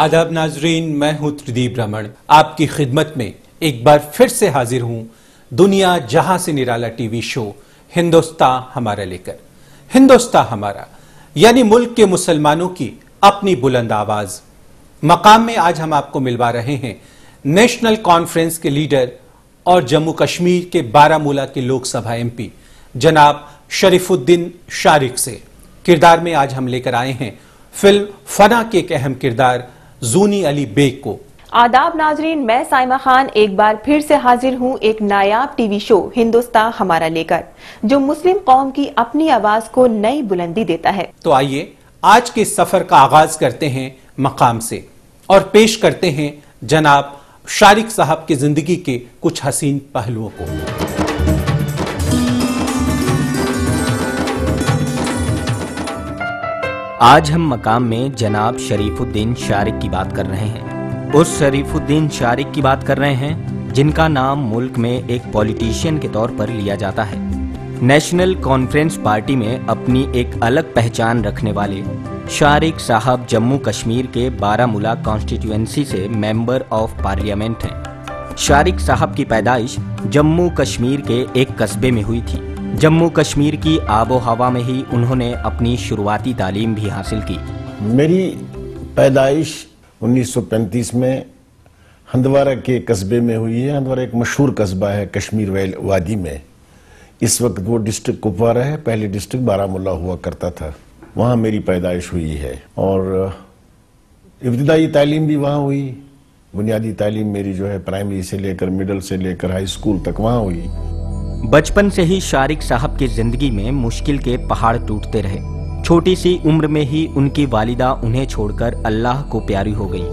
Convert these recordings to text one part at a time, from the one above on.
आदाब नाजरीन, मैं हूं त्रिदीप रमण। आपकी खिदमत में एक बार फिर से हाजिर हूं दुनिया जहां से निराला टीवी शो हिंदुस्तान हमारा लेकर। हिंदुस्तान हमारा यानी मुल्क के मुसलमानों की अपनी बुलंद आवाज मकाम में आज हम आपको मिलवा रहे हैं नेशनल कॉन्फ्रेंस के लीडर और जम्मू कश्मीर के बारामूला के लोकसभा एमपी जनाब शरीफुद्दीन शारिक से। किरदार में आज हम लेकर आए हैं फिल्म फना के एक अहम किरदार जूनी अली बेग को। आदाब नाजरीन, मैं साइमा खान एक बार फिर से हाजिर हूँ एक नायाब टीवी शो हिंदुस्तान हमारा लेकर, जो मुस्लिम कौम की अपनी आवाज को नई बुलंदी देता है। तो आइए आज के सफर का आगाज करते हैं मकाम से और पेश करते हैं जनाब शारिक साहब की जिंदगी के कुछ हसीन पहलुओं को। आज हम मकाम में जनाब शरीफुद्दीन शारिक की बात कर रहे हैं। उस शरीफुद्दीन शारिक की बात कर रहे हैं जिनका नाम मुल्क में एक पॉलिटिशियन के तौर पर लिया जाता है। नेशनल कॉन्फ्रेंस पार्टी में अपनी एक अलग पहचान रखने वाले शारिक साहब जम्मू कश्मीर के बारामूला कॉन्स्टिट्यूएंसी से मेंबर ऑफ पार्लियामेंट हैं। शारिक साहब की पैदाइश जम्मू कश्मीर के एक कस्बे में हुई थी। जम्मू कश्मीर की आबो हवा में ही उन्होंने अपनी शुरुआती तालीम भी हासिल की। मेरी पैदाइश 1935 में हंदवारा के कस्बे में हुई है। हंदवारा एक मशहूर कस्बा है कश्मीर वादी में। इस वक्त वो डिस्ट्रिक्ट कुपवारा है, पहले डिस्ट्रिक्ट बारामूला हुआ करता था। वहाँ मेरी पैदाइश हुई है और इब्तिदाई तालीम भी वहाँ हुई। बुनियादी तालीम मेरी जो है प्राइमरी से लेकर मिडिल से लेकर हाई स्कूल तक वहाँ हुई। बचपन से ही शारिक साहब की जिंदगी में मुश्किल के पहाड़ टूटते रहे। छोटी सी उम्र में ही उनकी वालिदा उन्हें छोड़कर अल्लाह को प्यारी हो गई।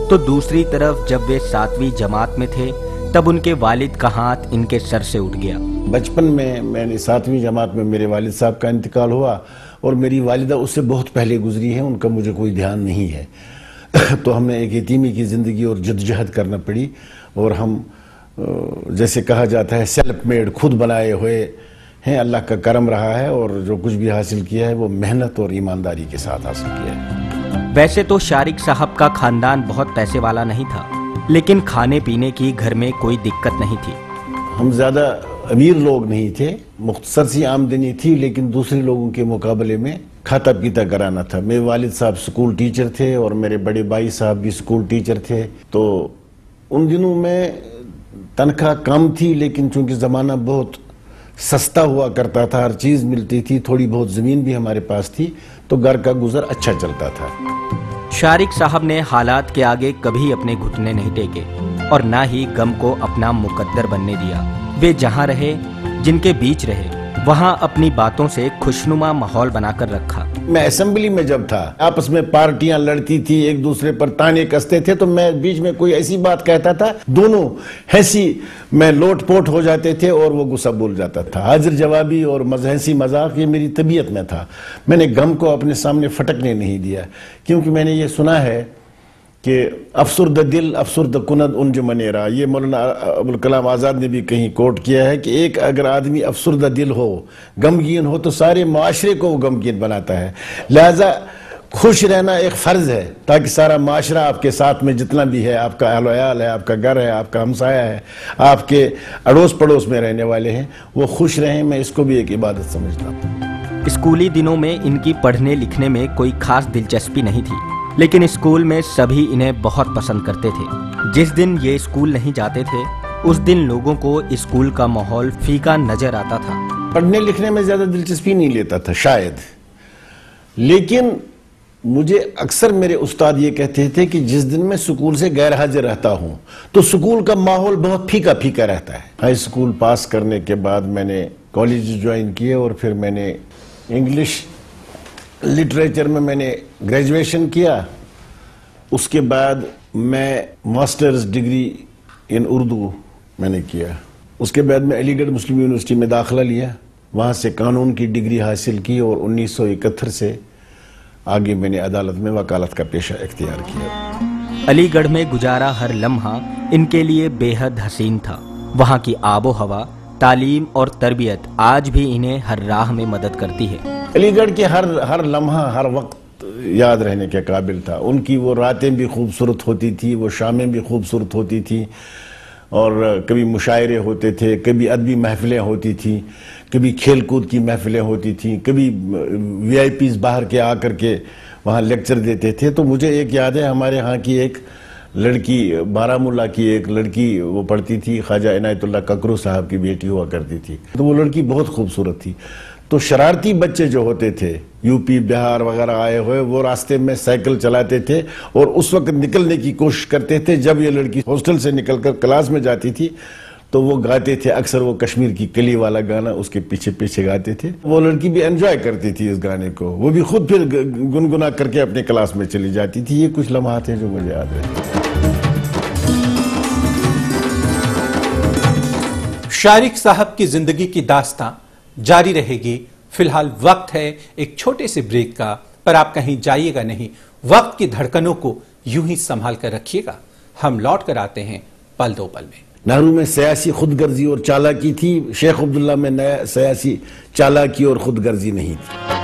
तो दूसरी तरफ जब वे 7वीं जमात में थे तब उनके वालिद का हाथ इनके सर से उठ गया। बचपन में मैंने 7वीं जमात में मेरे वालिद साहब का इंतकाल हुआ और मेरी वालिदा उससे बहुत पहले गुजरी है, उनका मुझे कोई ध्यान नहीं है। तो हमें एक यतीमी की जिंदगी और जद्दोजहद करना पड़ी और हम जैसे कहा जाता है सेल्फ मेड, खुद बनाए हुए हैं। अल्लाह का करम रहा है और जो कुछ भी हासिल किया है वो मेहनत और ईमानदारी के साथ हासिल किया है। वैसे तो शारिक साहब का खानदान बहुत पैसे वाला नहीं था, लेकिन खाने पीने की घर में कोई दिक्कत नहीं थी। हम ज्यादा अमीर लोग नहीं थे, मुख्तसर सी आमदनी थी, लेकिन दूसरे लोगों के मुकाबले में खाता पीता कराना था। मेरे वालिद साहब स्कूल टीचर थे और मेरे बड़े भाई साहब भी स्कूल टीचर थे। तो उन दिनों में तनख्वाह कम थी, लेकिन चूंकि ज़माना बहुत सस्ता हुआ करता था, हर चीज़ मिलती थी, थोड़ी बहुत ज़मीन भी हमारे पास थी, तो घर का गुजर अच्छा चलता था। शारिक साहब ने हालात के आगे कभी अपने घुटने नहीं टेके और ना ही गम को अपना मुकद्दर बनने दिया। वे जहाँ रहे, जिनके बीच रहे, वहाँ अपनी बातों से खुशनुमा माहौल बनाकर रखा। मैं असेंबली में जब था, आपस में पार्टियां लड़ती थी, एक दूसरे पर ताने कसते थे, तो मैं बीच में कोई ऐसी बात कहता था, दोनों हंसी में लोटपोट हो जाते थे और वो गुस्सा बोल जाता था। हाजिर जवाबी और हंसी मजाक ये मेरी तबीयत में था। मैंने गम को अपने सामने फटकने नहीं दिया, क्योंकि मैंने ये सुना है कि अफसुर्द दिल अफसुर्द कुनद उनज मनेरा। ये मौलाना अबुल कलाम आज़ाद ने भी कहीं कोट किया है कि एक अगर आदमी अफसुर्द दिल हो, गमगीन हो, तो सारे माशरे को वो गमगीन बनाता है। लिहाजा खुश रहना एक फ़र्ज़ है, ताकि सारा माशरा आपके साथ में जितना भी है, आपका अहल वयाल है, आपका घर है, आपका हमसाया है, आपके अड़ोस पड़ोस में रहने वाले हैं, वो खुश रहें। मैं इसको भी एक इबादत समझता हूँ। स्कूली दिनों में इनकी पढ़ने लिखने में कोई खास दिलचस्पी नहीं थी, लेकिन स्कूल में सभी इन्हें बहुत पसंद करते थे। जिस दिन ये स्कूल नहीं जाते थे उस दिन लोगों को स्कूल का माहौल फीका नजर आता था। पढ़ने लिखने में ज्यादा दिलचस्पी नहीं लेता था शायद, लेकिन मुझे अक्सर मेरे उस्ताद ये कहते थे कि जिस दिन मैं स्कूल से गैर हाजिर रहता हूँ तो स्कूल का माहौल बहुत फीका फीका रहता है। हाई स्कूल पास करने के बाद मैंने कॉलेज ज्वाइन किए और फिर मैंने इंग्लिश लिटरेचर में मैंने ग्रेजुएशन किया। उसके बाद मैं मास्टर्स डिग्री इन उर्दू मैंने किया। उसके बाद मैं अलीगढ़ मुस्लिम यूनिवर्सिटी में दाखिला लिया, वहाँ से कानून की डिग्री हासिल की और 1971 से आगे मैंने अदालत में वकालत का पेशा इख्तियार किया। अलीगढ़ में गुजारा हर लम्हा इनके लिए बेहद हसीन था। वहाँ की आबो हवा, तालीम और तरबियत आज भी इन्हें हर राह में मदद करती है। अलीगढ़ के हर लम्हा, हर वक्त یاد رہنے کے قابل تھا. ان کی وہ راتیں بھی خوبصورت ہوتی تھی, وہ شامیں بھی خوبصورت ہوتی تھی, اور کبھی مشاعرے ہوتے تھے, کبھی ادبی محفلیں ہوتی تھیں, کبھی کھیل کود کی محفلیں ہوتی تھیں, کبھی وی آئی پیز باہر کے آ کر کے وہاں لیکچر دیتے تھے. تو مجھے ایک یاد ہے, ہمارے ہاں کی ایک لڑکی, بارہمولہ کی ایک لڑکی وہ پڑھتی تھی, خواجہ عنایت اللہ ککرو صاحب کی بیٹی ہوا کرتی تھی. تو وہ لڑکی بہت خوبصورت تھی. تو شرارتی بچے جو ہوتے تھے یو پی بہار وغیرہ آئے ہوئے, وہ راستے میں سائیکل چلاتے تھے اور اس وقت نکلنے کی کوشش کرتے تھے. جب یہ لڑکی ہاسٹل سے نکل کر کلاس میں جاتی تھی تو وہ گاتے تھے اکثر وہ کشمیر کی کلی والا گانا, اس کے پیچھے پیچھے گاتے تھے. وہ لڑکی بھی انجوائے کرتی تھی اس گانے کو, وہ بھی خود پھر گنگنا کر کے اپنے کلاس میں چلی جاتی تھی. یہ کچھ لمحات ہیں جو مجھے یاد ہے. شارق صاحب کی زندگی کی داستان جاری رہے گی. فی الحال وقت ہے ایک چھوٹے سے بریک کا, پر آپ کہیں جائیے گا نہیں. وقت کی دھڑکنوں کو یوں ہی سنبھال کر رکھیے گا. ہم لوٹ کر آتے ہیں پل دو پل میں. نہرو میں سیاسی خود غرضی اور چالاکی تھی, شیخ عبداللہ میں نیا سیاسی چالاکی اور خود غرضی نہیں تھی.